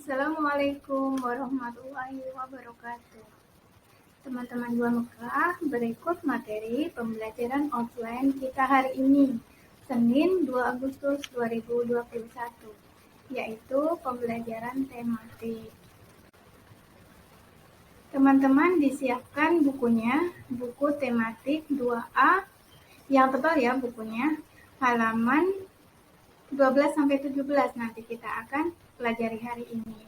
Assalamualaikum warahmatullahi wabarakatuh. Teman-teman 2 Mekah, berikut materi pembelajaran offline kita hari ini, Senin 2 Agustus 2021, yaitu pembelajaran tematik. Teman-teman disiapkan bukunya, buku tematik 2A, yang tebal ya bukunya, halaman 12-17 nanti kita akan pelajari hari ini.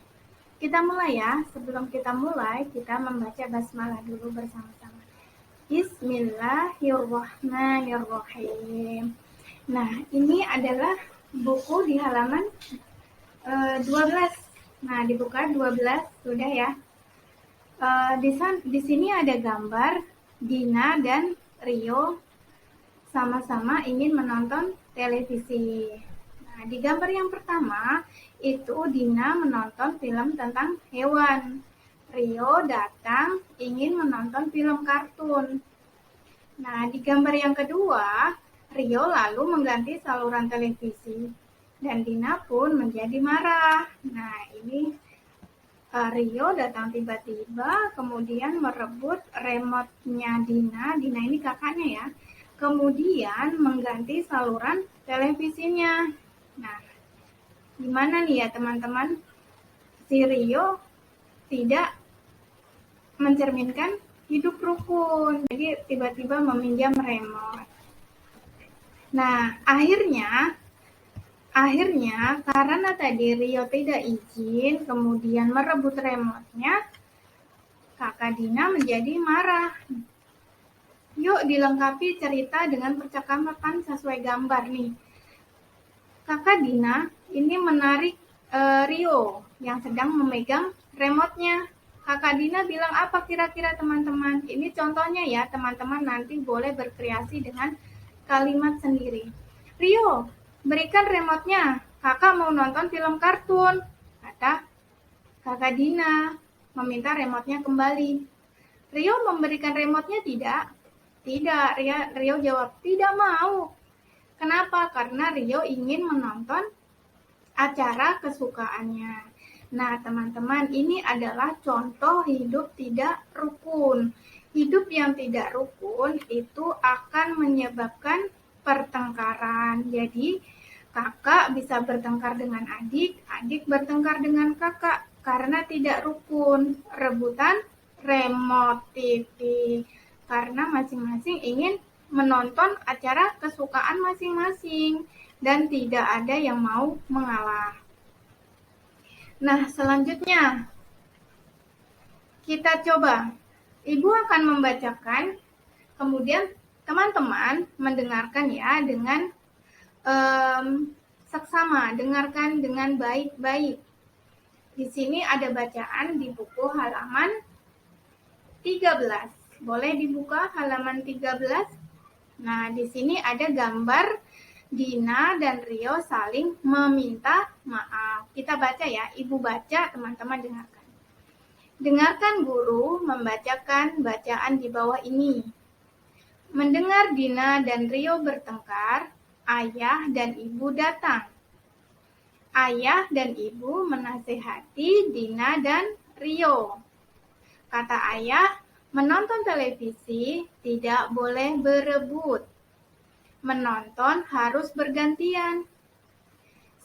Kita mulai ya. Sebelum kita mulai, kita membaca basmalah dulu bersama-sama. Bismillahirrahmanirrahim. Nah, ini adalah buku di halaman 12. Nah, dibuka 12 sudah ya. Di sini ada gambar Dina dan Rio sama-sama ingin menonton televisi. Nah, di gambar yang pertama itu Dina menonton film tentang hewan. Rio datang ingin menonton film kartun. Nah, di gambar yang kedua, Rio lalu mengganti saluran televisi dan Dina pun menjadi marah. Nah, ini Rio datang tiba-tiba, kemudian merebut remote-nya Dina. Dina ini kakaknya ya. Kemudian mengganti saluran televisinya. Nah, gimana nih ya teman-teman? Si Rio tidak mencerminkan hidup rukun. Jadi tiba-tiba meminjam remote. Nah, akhirnya karena tadi Rio tidak izin, kemudian merebut remote-nya, kakak Dina menjadi marah. Yuk dilengkapi cerita dengan percakapan sesuai gambar nih. Kakak Dina ini menarik Rio yang sedang memegang remote-nya. Kakak Dina bilang apa kira-kira teman-teman? Ini contohnya ya teman-teman, nanti boleh berkreasi dengan kalimat sendiri. Rio, berikan remote-nya. Kakak mau nonton film kartun. Kata kakak Dina, meminta remote-nya kembali. Rio memberikan remote-nya tidak? Tidak, Rio jawab, tidak mau. Kenapa? Karena Rio ingin menonton acara kesukaannya. Nah, teman-teman, ini adalah contoh hidup tidak rukun. Hidup yang tidak rukun itu akan menyebabkan pertengkaran. Jadi, kakak bisa bertengkar dengan adik, adik bertengkar dengan kakak karena tidak rukun. Rebutan remote TV karena masing-masing ingin menonton acara kesukaan masing-masing dan tidak ada yang mau mengalah. Nah, selanjutnya kita coba. Ibu akan membacakan, kemudian teman-teman mendengarkan ya dengan seksama, dengarkan dengan baik-baik. Di sini ada bacaan di buku halaman 13. Boleh dibuka halaman 13? Nah, di sini ada gambar Dina dan Rio saling meminta maaf. Kita baca ya, Ibu baca, teman-teman dengarkan. Dengarkan guru membacakan bacaan di bawah ini. Mendengar Dina dan Rio bertengkar, ayah dan ibu datang. Ayah dan ibu menasehati Dina dan Rio. Kata ayah, menonton televisi tidak boleh berebut. Menonton harus bergantian.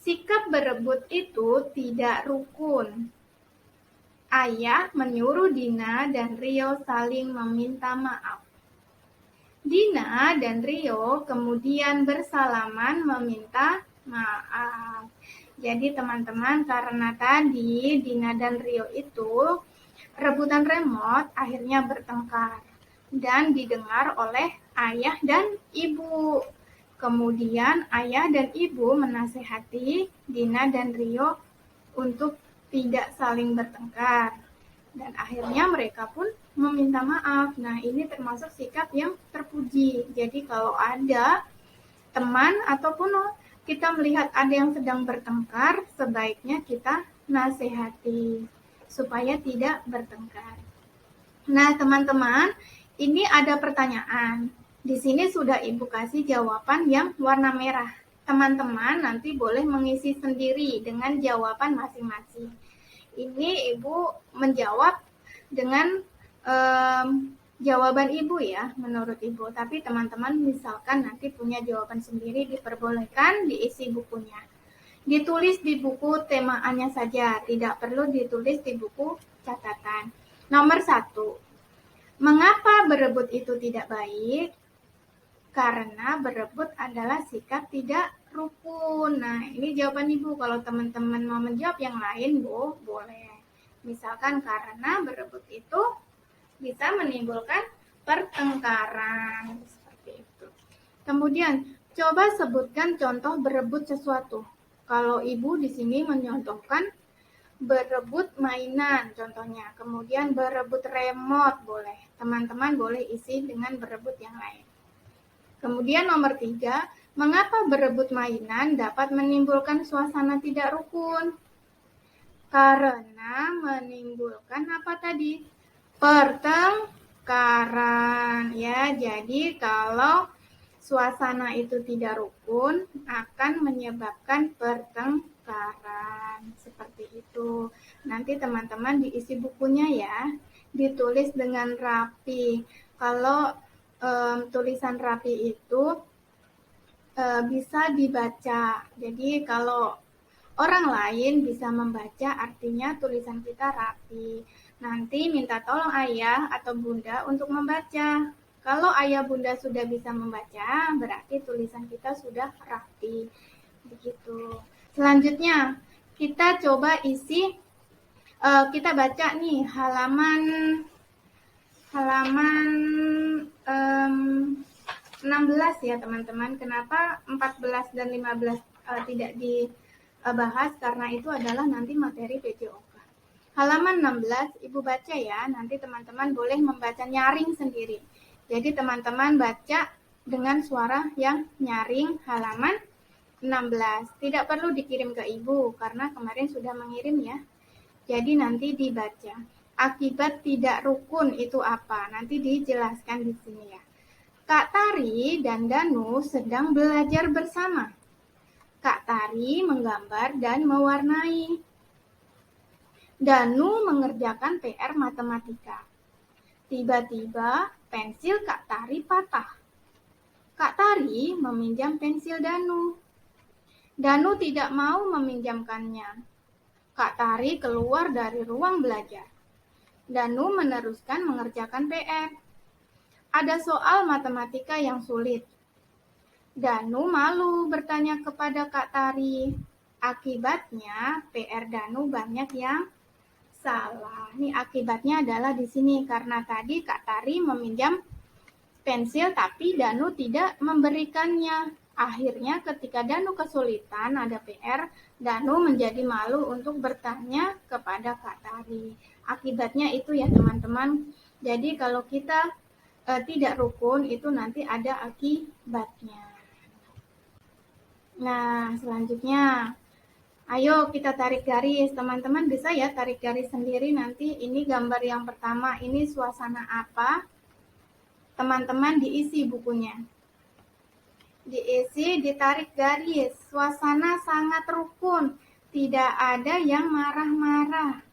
Sikap berebut itu tidak rukun. Ayah menyuruh Dina dan Rio saling meminta maaf. Dina dan Rio kemudian bersalaman meminta maaf. Jadi teman-teman, karena tadi Dina dan Rio itu rebutan remote, akhirnya bertengkar dan didengar oleh ayah dan ibu. Kemudian ayah dan ibu menasehati Dina dan Rio untuk tidak saling bertengkar. Dan akhirnya mereka pun meminta maaf. Nah, ini termasuk sikap yang terpuji. Jadi kalau ada teman ataupun kita melihat ada yang sedang bertengkar, sebaiknya kita nasihati supaya tidak bertengkar. Nah, teman-teman, ini ada pertanyaan. Di sini sudah Ibu kasih jawaban yang warna merah. Teman-teman nanti boleh mengisi sendiri dengan jawaban masing-masing. Ini Ibu menjawab dengan jawaban Ibu ya, menurut Ibu. Tapi teman-teman misalkan nanti punya jawaban sendiri, diperbolehkan diisi bukunya. Ditulis di buku temaannya saja, tidak perlu ditulis di buku catatan. Nomor 1, mengapa berebut itu tidak baik? Karena berebut adalah sikap tidak rukun. Nah, ini jawaban Ibu. Kalau teman-teman mau menjawab yang lain, Bu, boleh. Misalkan karena berebut itu bisa menimbulkan pertengkaran. Seperti itu. Kemudian, coba sebutkan contoh berebut sesuatu. Kalau Ibu di sini menyontohkan berebut mainan contohnya. Kemudian berebut remote boleh. Teman-teman boleh isi dengan berebut yang lain. Kemudian nomor 3, mengapa berebut mainan dapat menimbulkan suasana tidak rukun? Karena menimbulkan apa tadi? Pertengkaran ya. Jadi kalau suasana itu tidak rukun akan menyebabkan pertengkaran. Seperti itu. Nanti teman-teman diisi bukunya ya. Ditulis dengan rapi. Kalau tulisan rapi itu bisa dibaca. Jadi kalau orang lain bisa membaca artinya tulisan kita rapi. Nanti minta tolong ayah atau bunda untuk membaca. Kalau ayah bunda sudah bisa membaca, berarti tulisan kita sudah rapi. Begitu. Selanjutnya, kita coba isi, kita baca nih halaman 16 ya teman-teman. Kenapa 14 dan 15 tidak dibahas? Karena itu adalah nanti materi PJOK. Halaman 16 Ibu baca ya. Nanti teman-teman boleh membaca nyaring sendiri. Jadi teman-teman baca dengan suara yang nyaring halaman 16. Tidak perlu dikirim ke Ibu karena kemarin sudah mengirim ya. Jadi nanti dibaca. Akibat tidak rukun itu apa? Nanti dijelaskan di sini ya. Kak Tari dan Danu sedang belajar bersama. Kak Tari menggambar dan mewarnai. Danu mengerjakan PR matematika. Tiba-tiba pensil Kak Tari patah. Kak Tari meminjam pensil Danu. Danu tidak mau meminjamkannya. Kak Tari keluar dari ruang belajar. Danu meneruskan mengerjakan PR. Ada soal matematika yang sulit. Danu malu bertanya kepada Kak Tari. Akibatnya PR Danu banyak yang salah. Ini akibatnya adalah di sini karena tadi Kak Tari meminjam pensil tapi Danu tidak memberikannya. Akhirnya ketika Danu kesulitan ada PR, Danu menjadi malu untuk bertanya kepada Kak Tari. Akibatnya itu ya teman-teman. Jadi kalau kita tidak rukun itu nanti ada akibatnya. Nah, selanjutnya ayo kita tarik garis. Teman-teman bisa ya tarik garis sendiri nanti. Ini gambar yang pertama, ini suasana apa? Teman-teman diisi bukunya. Diisi, ditarik garis. Suasana sangat rukun. Tidak ada yang marah-marah.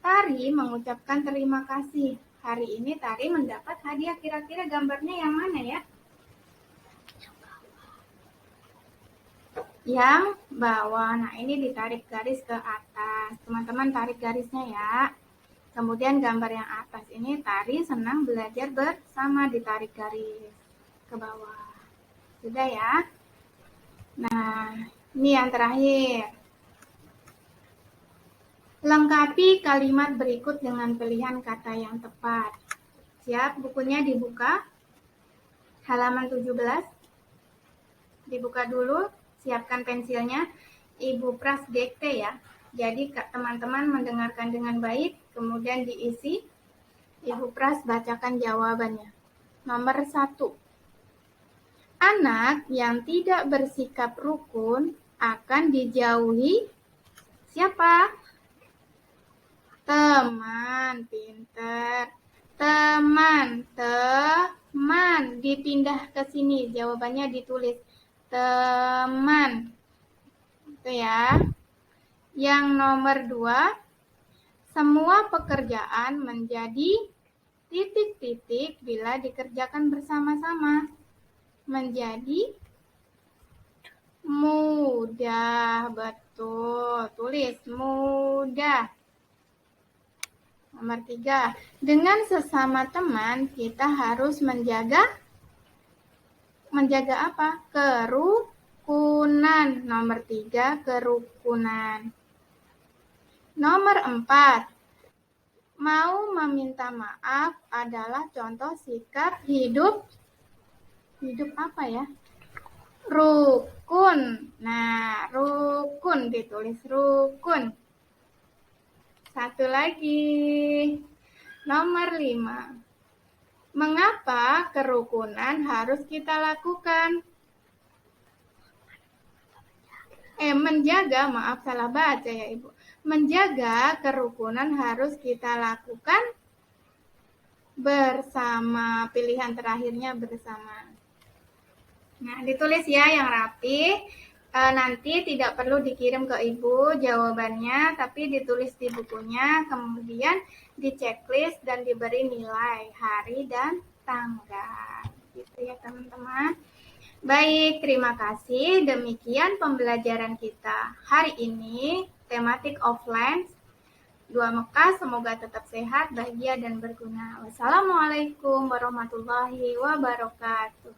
Tari mengucapkan terima kasih. Hari ini Tari mendapat hadiah. Kira-kira gambarnya yang mana ya? Yang bawah. Nah, ini ditarik garis ke atas. Teman-teman tarik garisnya ya. Kemudian gambar yang atas ini Tari senang belajar bersama, ditarik garis ke bawah. Sudah ya? Nah, ini yang terakhir. Lengkapi kalimat berikut dengan pilihan kata yang tepat. Siap, bukunya dibuka. Halaman 17. Dibuka dulu, siapkan pensilnya. Ibu Pras dikte ya. Jadi teman-teman mendengarkan dengan baik, kemudian diisi. Ibu Pras bacakan jawabannya. Nomor 1. Anak yang tidak bersikap rukun akan dijauhi siapa? Teman, pinter. Teman, dipindah ke sini, jawabannya ditulis teman. Itu ya. Yang nomor 2, Semua pekerjaan menjadi titik-titik bila dikerjakan bersama-sama. Menjadi mudah. Betul. Tulis mudah. Nomor 3. Dengan sesama teman kita harus menjaga apa? Kerukunan. Nomor 3, kerukunan. Nomor 4. Mau meminta maaf adalah contoh sikap hidup apa ya? Rukun. Nah, rukun ditulis rukun. Satu lagi. Nomor 5. Mengapa kerukunan harus kita lakukan? Menjaga, maaf salah baca ya Ibu. Menjaga kerukunan harus kita lakukan bersama. Pilihan terakhirnya bersama. Nah, ditulis ya yang rapi. Nanti tidak perlu dikirim ke Ibu jawabannya, tapi ditulis di bukunya, kemudian di checklist dan diberi nilai hari dan tanggal. Gitu ya teman-teman. Baik, terima kasih. Demikian pembelajaran kita hari ini, tematik offline 2 Mekah. Semoga tetap sehat, bahagia, dan berguna. Wassalamualaikum warahmatullahi wabarakatuh.